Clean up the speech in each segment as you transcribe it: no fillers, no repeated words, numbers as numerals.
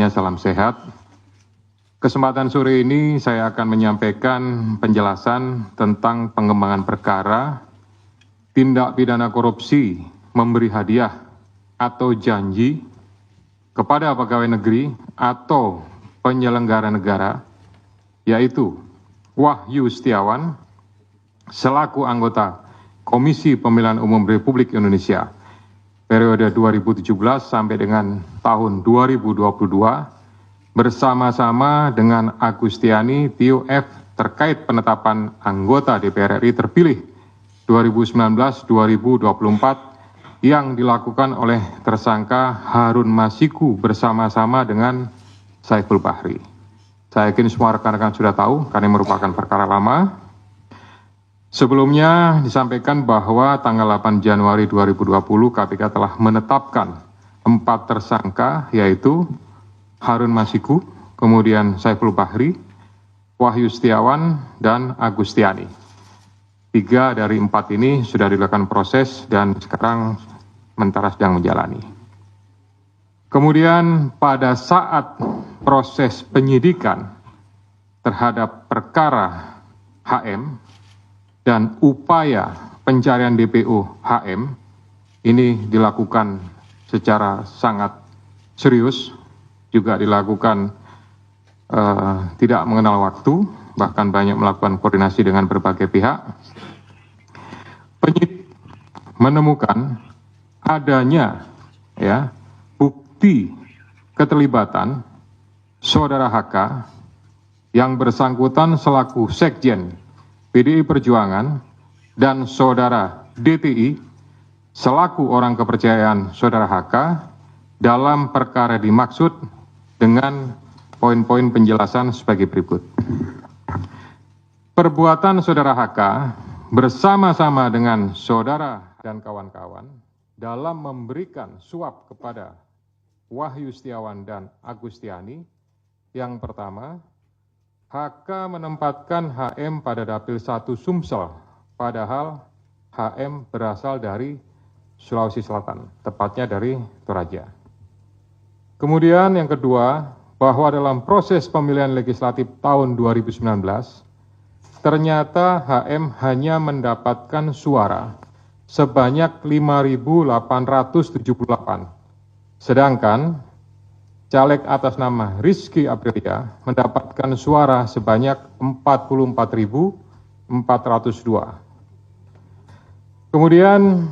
semuanya, salam sehat. Kesempatan sore ini saya akan menyampaikan penjelasan tentang pengembangan perkara tindak pidana korupsi memberi hadiah atau janji kepada pegawai negeri atau penyelenggara negara, yaitu Wahyu Setiawan selaku anggota Komisi Pemilihan Umum Republik Indonesia periode 2017 sampai dengan tahun 2022 bersama-sama dengan Agustiani Tio F terkait penetapan anggota DPR RI terpilih 2019-2024 yang dilakukan oleh tersangka Harun Masiku bersama-sama dengan Saiful Bahri. Saya yakin semua rekan-rekan sudah tahu karena merupakan perkara lama. Sebelumnya disampaikan bahwa tanggal 8 Januari 2020 KPK telah menetapkan 4 tersangka, yaitu Harun Masiku, kemudian Saiful Bahri, Wahyu Setiawan, dan Agustiani. 3 dari 4 ini sudah dilakukan proses dan sekarang sementara sedang menjalani. Kemudian pada saat proses penyidikan terhadap perkara HM dan upaya pencarian DPO HM ini dilakukan secara sangat serius, juga dilakukan tidak mengenal waktu, bahkan banyak melakukan koordinasi dengan berbagai pihak. Penyidik menemukan adanya bukti keterlibatan saudara HK yang bersangkutan selaku Sekjen PDI Perjuangan dan saudara DTI selaku orang kepercayaan saudara HK dalam perkara dimaksud dengan poin-poin penjelasan sebagai berikut. Perbuatan saudara HK bersama-sama dengan saudara dan kawan-kawan dalam memberikan suap kepada Wahyu Setiawan dan Agustiani. Yang pertama, HK menempatkan HM pada Dapil 1 Sumsel, padahal HM berasal dari Sulawesi Selatan, tepatnya dari Toraja. Kemudian yang kedua, bahwa dalam proses pemilihan legislatif tahun 2019, ternyata HM hanya mendapatkan suara sebanyak 5.878, sedangkan caleg atas nama Rizky Aprilia mendapatkan suara sebanyak 44.402. Kemudian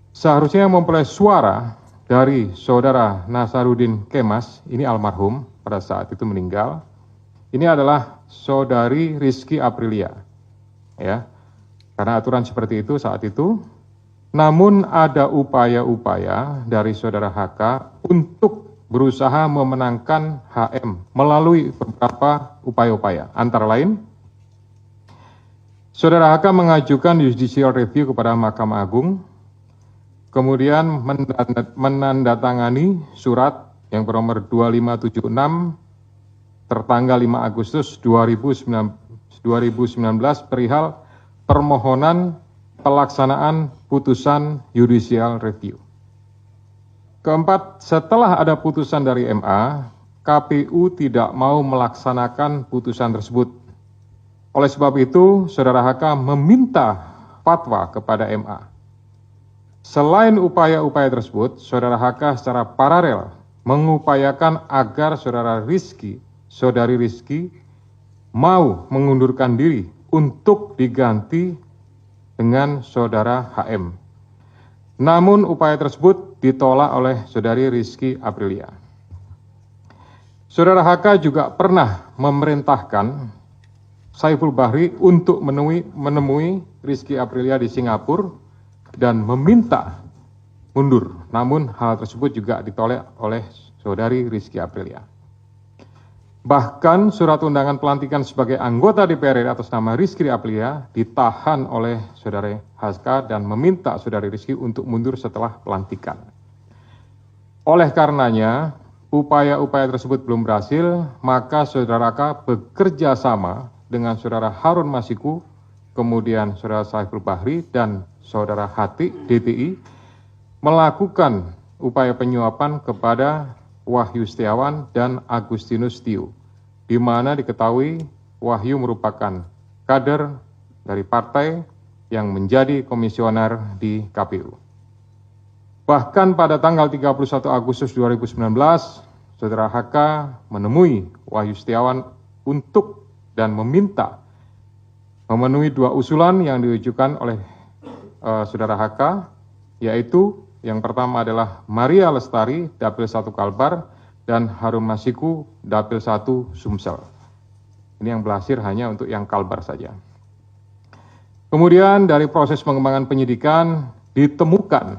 seharusnya memperoleh suara dari saudara Nasaruddin Kemas, ini almarhum pada saat itu meninggal. Ini adalah saudari Rizky Aprilia, ya, karena aturan seperti itu saat itu. Namun ada upaya-upaya dari saudara HK untuk berusaha memenangkan HM melalui beberapa upaya-upaya. Antara lain, saudara HK mengajukan judicial review kepada Mahkamah Agung, kemudian menandatangani surat yang bernomor 2576 tertanggal 5 Agustus 2019 perihal permohonan pelaksanaan putusan judicial review. Keempat, setelah ada putusan dari MA, KPU tidak mau melaksanakan putusan tersebut. Oleh sebab itu, saudara HK meminta fatwa kepada MA. Selain upaya-upaya tersebut, saudara HK secara paralel mengupayakan agar saudari Rizky mau mengundurkan diri untuk diganti dengan saudara HM. Namun upaya tersebut ditolak oleh saudari Rizky Aprilia. Saudara HK juga pernah memerintahkan Saiful Bahri untuk menemui Rizky Aprilia di Singapura dan meminta mundur. Namun hal tersebut juga ditolak oleh saudari Rizky Aprilia. Bahkan surat undangan pelantikan sebagai anggota DPR RI atas nama Rizky Aprilia ditahan oleh saudari HK dan meminta saudari Rizky untuk mundur setelah pelantikan. Oleh karenanya, upaya-upaya tersebut belum berhasil, maka saudara K bekerja sama dengan saudara Harun Masiku, kemudian saudara Saiful Bahri dan saudara Hati DTI melakukan upaya penyuapan kepada Wahyu Setiawan, dan Agustinus Tio, di mana diketahui Wahyu merupakan kader dari partai yang menjadi komisioner di KPU. Bahkan pada tanggal 31 Agustus 2019, Saudara HK menemui Wahyu Setiawan untuk dan meminta memenuhi 2 usulan yang diajukan oleh Saudara HK, yaitu yang pertama adalah Maria Lestari, Dapil 1 Kalbar, dan Harum Masiku, Dapil 1 Sumsel. Ini yang berhasil hanya untuk yang Kalbar saja. Kemudian dari proses pengembangan penyidikan ditemukan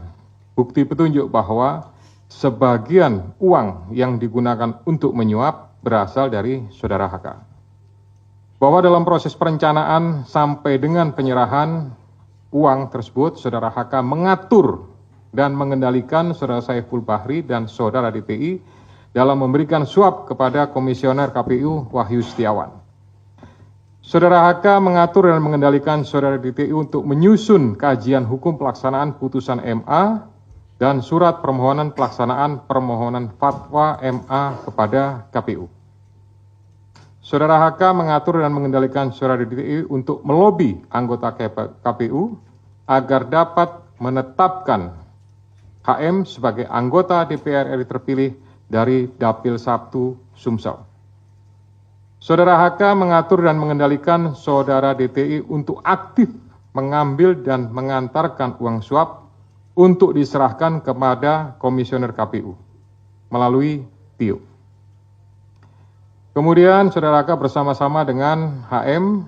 bukti petunjuk bahwa sebagian uang yang digunakan untuk menyuap berasal dari Saudara HK. Bahwa dalam proses perencanaan sampai dengan penyerahan uang tersebut, Saudara HK mengatur dan mengendalikan Saudara Saiful Bahri dan Saudara DTI dalam memberikan suap kepada Komisioner KPU Wahyu Setiawan. Saudara HK mengatur dan mengendalikan Saudara DTI untuk menyusun kajian hukum pelaksanaan putusan MA dan surat permohonan pelaksanaan permohonan fatwa MA kepada KPU. Saudara HK mengatur dan mengendalikan Saudara DTI untuk melobi anggota KPU agar dapat menetapkan HM sebagai anggota DPR RI terpilih dari Dapil 1 Sumsel. Saudara HK mengatur dan mengendalikan Saudara DTI untuk aktif mengambil dan mengantarkan uang suap untuk diserahkan kepada Komisioner KPU melalui Tio. Kemudian Saudara HK bersama-sama dengan HM